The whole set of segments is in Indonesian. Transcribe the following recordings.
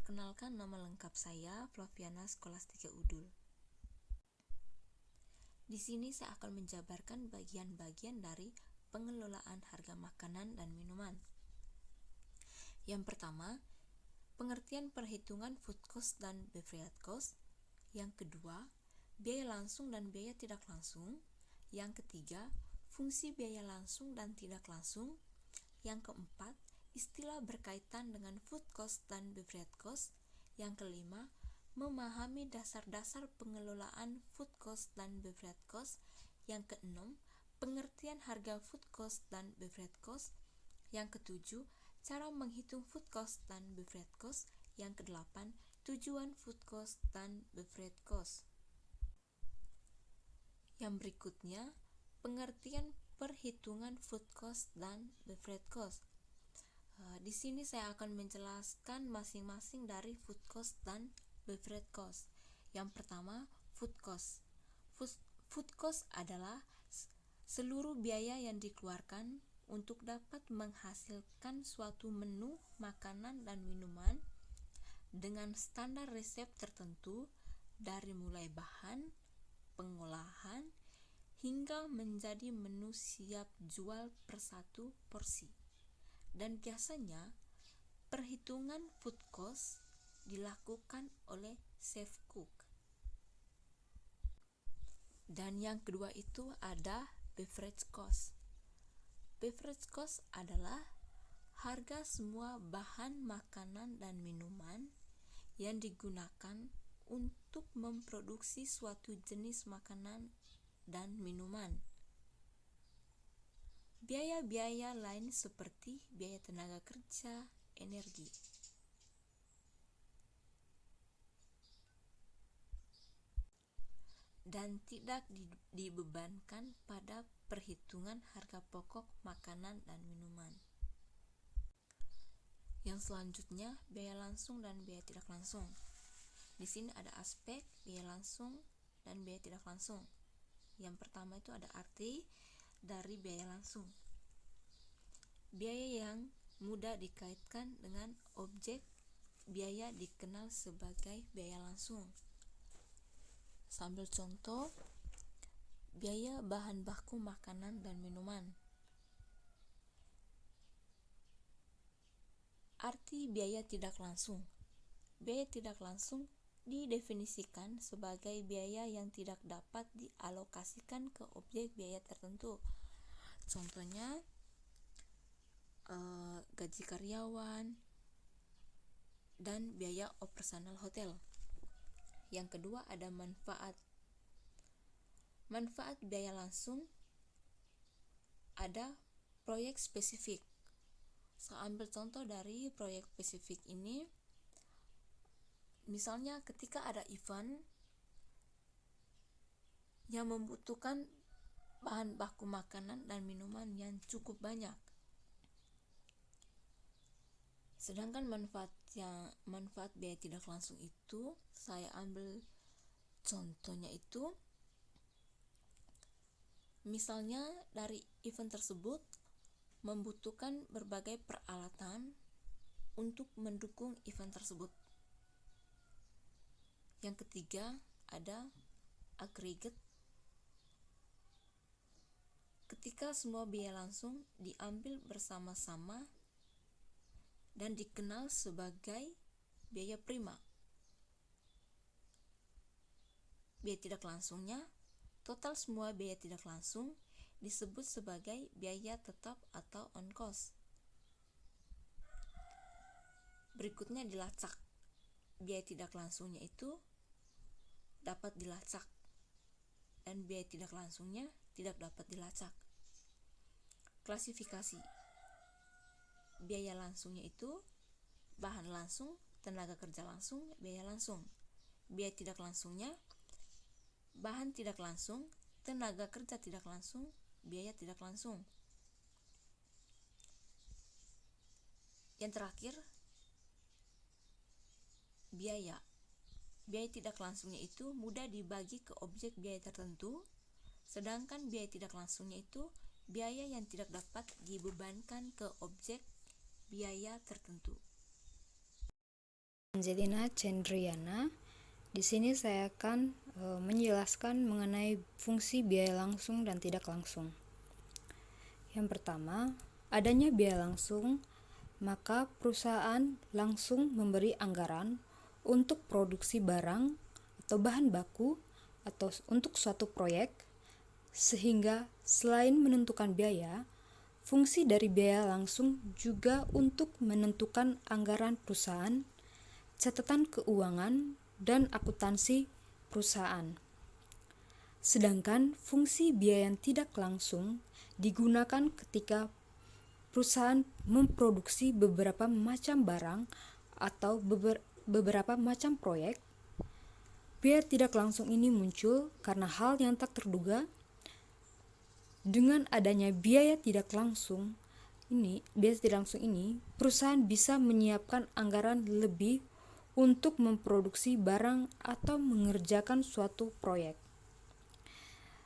Perkenalkan, nama lengkap saya Flaviana Scholastica Udul. Di sini saya akan menjabarkan bagian-bagian dari pengelolaan harga makanan dan minuman. Yang pertama, pengertian perhitungan food cost dan beverage cost. Yang kedua, biaya langsung dan biaya tidak langsung. Yang ketiga, fungsi biaya langsung dan tidak langsung. Yang keempat, istilah berkaitan dengan food cost dan beverage cost. Yang kelima, memahami dasar-dasar pengelolaan food cost dan beverage cost. Yang keenam, pengertian harga food cost dan beverage cost. Yang ketujuh, cara menghitung food cost dan beverage cost. Yang kedelapan, tujuan food cost dan beverage cost. Yang berikutnya, pengertian perhitungan food cost dan beverage cost. Di sini saya akan menjelaskan masing-masing dari food cost dan beverage cost. Yang pertama, food cost. Food cost adalah seluruh biaya yang dikeluarkan untuk dapat menghasilkan suatu menu makanan dan minuman dengan standar resep tertentu, dari mulai bahan, pengolahan, hingga menjadi menu siap jual per satu porsi. Dan biasanya perhitungan food cost dilakukan oleh chef cook. Dan yang kedua itu ada beverage cost. Beverage cost adalah harga semua bahan makanan dan minuman yang digunakan untuk memproduksi suatu jenis makanan dan minuman. Biaya-biaya lain seperti biaya tenaga kerja, energi. Dan tidak dibebankan pada perhitungan harga pokok makanan dan minuman. Yang selanjutnya, biaya langsung dan biaya tidak langsung. Di sini ada aspek biaya langsung dan biaya tidak langsung. Yang pertama itu ada arti dari biaya langsung. Biaya yang mudah dikaitkan dengan objek biaya dikenal sebagai biaya langsung. Sambil contoh, biaya bahan baku makanan dan minuman. Arti biaya tidak langsung. Biaya tidak langsung didefinisikan sebagai biaya yang tidak dapat dialokasikan ke objek biaya tertentu. Contohnya, gaji karyawan dan biaya operasional hotel. Yang kedua ada manfaat. Manfaat biaya langsung ada proyek spesifik. Saya ambil contoh dari proyek spesifik ini. Misalnya ketika ada event yang membutuhkan bahan baku makanan dan minuman yang cukup banyak. Sedangkan manfaat biaya tidak langsung itu, saya ambil contohnya itu, misalnya dari event tersebut membutuhkan berbagai peralatan untuk mendukung event tersebut. Yang ketiga ada aggregate. Ketika semua biaya langsung diambil bersama-sama dan dikenal sebagai biaya prima. Biaya tidak langsungnya, total semua biaya tidak langsung disebut sebagai biaya tetap atau on cost. Berikutnya dilacak. Biaya tidak langsungnya itu dapat dilacak dan biaya tidak langsungnya tidak dapat dilacak. Klasifikasi. Biaya langsungnya itu bahan langsung, tenaga kerja langsung, biaya langsung. Biaya tidak langsungnya bahan tidak langsung, tenaga kerja tidak langsung, biaya tidak langsung. Yang terakhir, biaya. Biaya tidak langsungnya itu mudah dibagi ke objek biaya tertentu, sedangkan biaya tidak langsungnya itu biaya yang tidak dapat dibebankan ke objek biaya tertentu. Angelina Cendriana. Di sini saya akan menjelaskan mengenai fungsi biaya langsung dan tidak langsung. Yang pertama, adanya biaya langsung, maka perusahaan langsung memberi anggaran untuk produksi barang atau bahan baku atau untuk suatu proyek, sehingga selain menentukan biaya, fungsi dari biaya langsung juga untuk menentukan anggaran perusahaan, catatan keuangan, dan akuntansi perusahaan. Sedangkan fungsi biaya yang tidak langsung digunakan ketika perusahaan memproduksi beberapa macam barang atau beberapa macam proyek. Biaya tidak langsung ini muncul karena hal yang tak terduga. Dengan adanya biaya tidak langsung ini, perusahaan bisa menyiapkan anggaran lebih untuk memproduksi barang atau mengerjakan suatu proyek.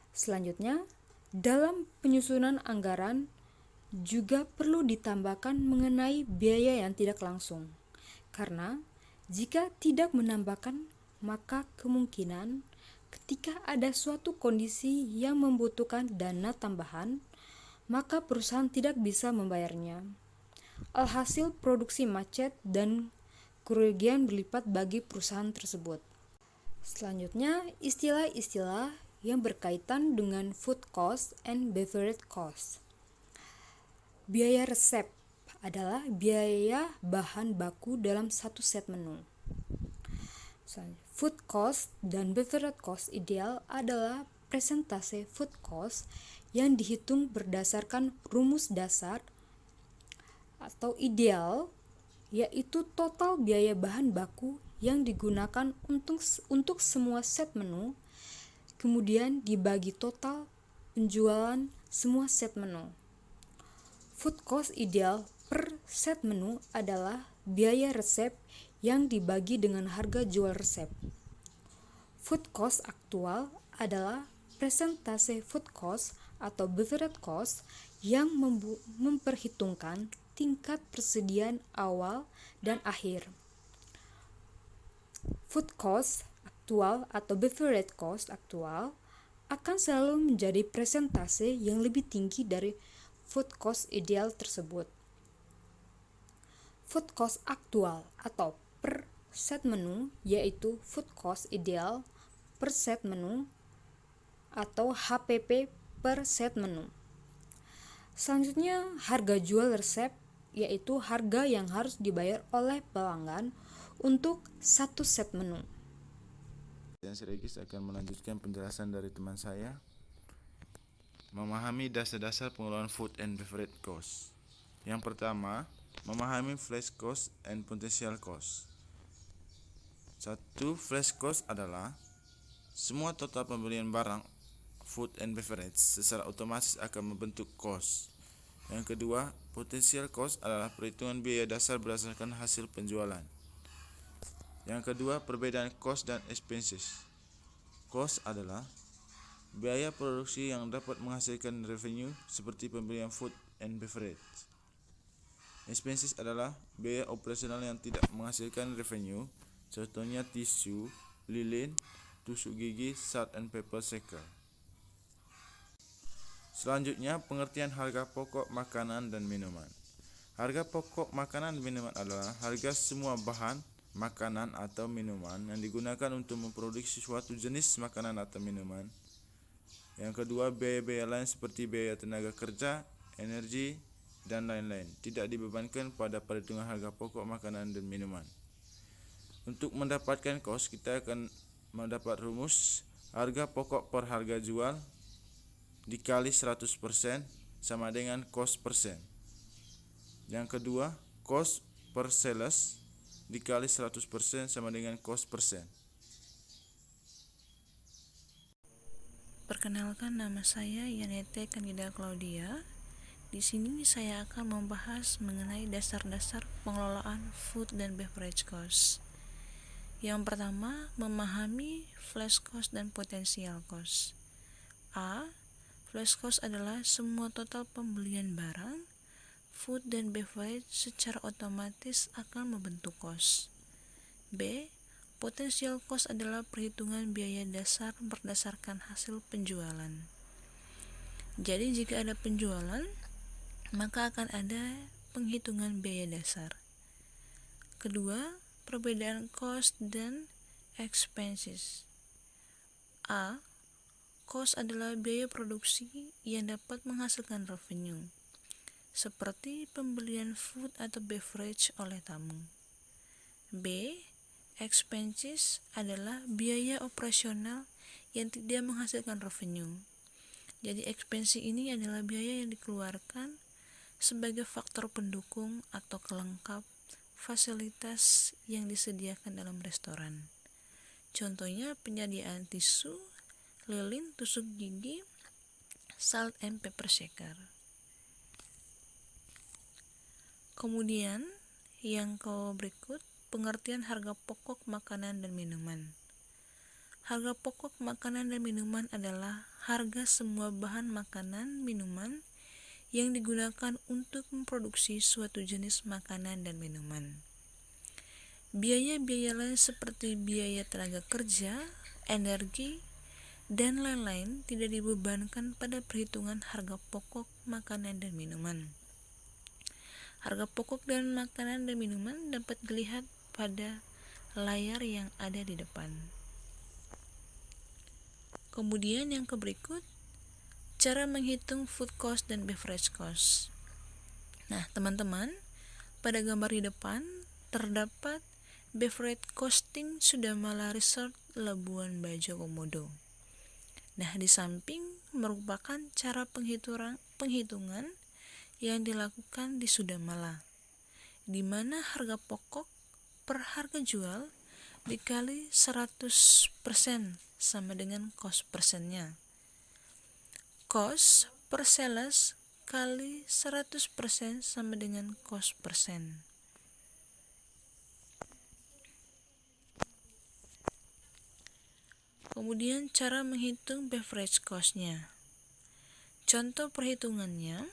Selanjutnya, dalam penyusunan anggaran juga perlu ditambahkan mengenai biaya yang tidak langsung. Karena jika tidak menambahkan, maka kemungkinan ketika ada suatu kondisi yang membutuhkan dana tambahan, maka perusahaan tidak bisa membayarnya. Alhasil produksi macet dan kerugian berlipat bagi perusahaan tersebut. Selanjutnya, istilah-istilah yang berkaitan dengan food cost and beverage cost. Biaya resep adalah biaya bahan baku dalam satu set menu. Food cost dan beverage cost ideal adalah presentase food cost yang dihitung berdasarkan rumus dasar atau ideal, yaitu total biaya bahan baku yang digunakan untuk semua set menu, kemudian dibagi total penjualan semua set menu. Food cost ideal per set menu adalah biaya resep yang dibagi dengan harga jual resep. Food cost aktual adalah presentase food cost atau beverage cost yang memperhitungkan tingkat persediaan awal dan akhir. Food cost aktual atau beverage cost aktual akan selalu menjadi presentase yang lebih tinggi dari food cost ideal tersebut. Food cost aktual atau per set menu yaitu food cost ideal per set menu atau HPP per set menu. Selanjutnya, harga jual resep yaitu harga yang harus dibayar oleh pelanggan untuk satu set menu. Saya Regis akan melanjutkan penjelasan dari teman saya. Memahami dasar-dasar pengelolaan food and beverage cost. Yang pertama, memahami flash cost and potential cost. Satu, flash cost adalah semua total pembelian barang food and beverage secara otomatis akan membentuk cost. Yang kedua, potential cost adalah perhitungan biaya dasar berdasarkan hasil penjualan. Yang kedua, perbedaan cost dan expenses. Cost adalah biaya produksi yang dapat menghasilkan revenue seperti pembelian food and beverage. Expenses adalah biaya operasional yang tidak menghasilkan revenue, contohnya tisu, lilin, tusuk gigi, salt and pepper shaker. Selanjutnya, pengertian harga pokok makanan dan minuman. Harga pokok makanan dan minuman adalah harga semua bahan makanan atau minuman yang digunakan untuk memproduksi suatu jenis makanan atau minuman. Yang kedua, biaya-biaya lain seperti biaya tenaga kerja, energi, dan lain-lain tidak dibebankan pada perhitungan harga pokok makanan dan minuman. Untuk mendapatkan kos, kita akan mendapat rumus harga pokok per harga jual dikali 100% sama dengan cost persen. Yang kedua, cost per sales dikali 100% sama dengan cost persen. Perkenalkan, nama saya Yanete Candida Claudia. Di sini saya akan membahas mengenai dasar-dasar pengelolaan food dan beverage cost. Yang pertama, memahami flash cost dan potential cost. A. Flash cost adalah semua total pembelian barang, food dan beverage secara otomatis akan membentuk cost. B. Potential cost adalah perhitungan biaya dasar berdasarkan hasil penjualan. Jadi jika ada penjualan, maka akan ada penghitungan biaya dasar. Kedua, perbedaan cost dan expenses. A. Cost adalah biaya produksi yang dapat menghasilkan revenue, seperti pembelian food atau beverage oleh tamu. B. Expenses adalah biaya operasional yang tidak menghasilkan revenue. Jadi expense ini adalah biaya yang dikeluarkan sebagai faktor pendukung atau kelengkap fasilitas yang disediakan dalam restoran. Contohnya penyediaan tisu, lilin, tusuk gigi, salt and pepper shaker. Kemudian yang berikut, pengertian harga pokok makanan dan minuman. Harga pokok makanan dan minuman adalah harga semua bahan makanan, minuman yang digunakan untuk memproduksi suatu jenis makanan dan minuman. Biaya-biaya lain seperti biaya tenaga kerja, energi, dan lain-lain tidak dibebankan pada perhitungan harga pokok makanan dan minuman. Harga pokok dan makanan dan minuman dapat dilihat pada layar yang ada di depan. Kemudian yang berikut, cara menghitung food cost dan beverage cost. Nah, teman-teman, pada gambar di depan terdapat beverage costing Sudamala Resort Labuan Bajo Komodo. Nah, di samping merupakan cara penghitungan yang dilakukan di Sudamala, di mana harga pokok per harga jual dikali 100% sama dengan cost persennya. Cost per sales kali 100% sama dengan cost persen. Kemudian cara menghitung beverage cost-nya. Contoh perhitungannya,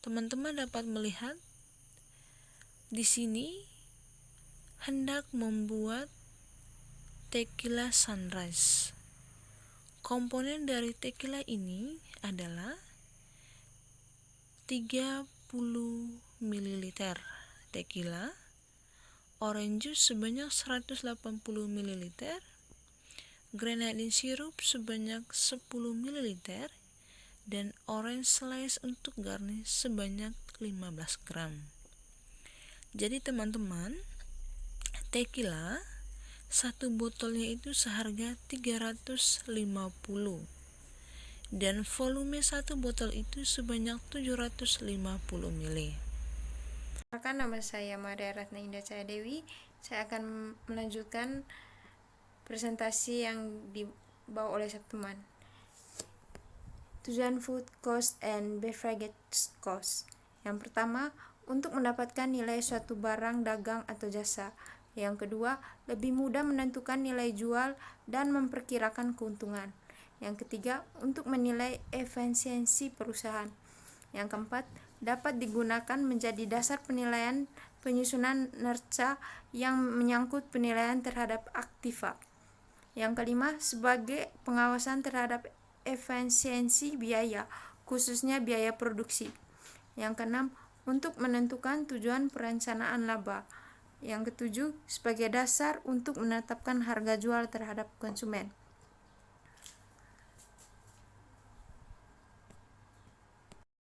teman-teman dapat melihat di sini hendak membuat tequila sunrise. Komponen dari tequila ini adalah 30 ml tequila, orange juice sebanyak 180 ml, grenadine syrup sebanyak 10 ml, dan orange slice untuk garnish sebanyak 15 gram. Jadi teman-teman, tequila satu botolnya itu seharga 350 dan volume satu botol itu sebanyak 750 ml. Perkenalkan, nama saya Maria Ratna Indah Cahaya Dewi. Saya akan melanjutkan presentasi yang dibawa oleh teman. Tujuan food cost and beverage cost. Yang pertama, untuk mendapatkan nilai suatu barang, dagang, atau jasa. Yang kedua, lebih mudah menentukan nilai jual dan memperkirakan keuntungan. Yang ketiga, untuk menilai efisiensi perusahaan. Yang keempat, dapat digunakan menjadi dasar penilaian penyusunan neraca yang menyangkut penilaian terhadap aktiva. Yang kelima, sebagai pengawasan terhadap efisiensi biaya, khususnya biaya produksi. Yang keenam, untuk menentukan tujuan perencanaan laba. Yang ketujuh, sebagai dasar untuk menetapkan harga jual terhadap konsumen.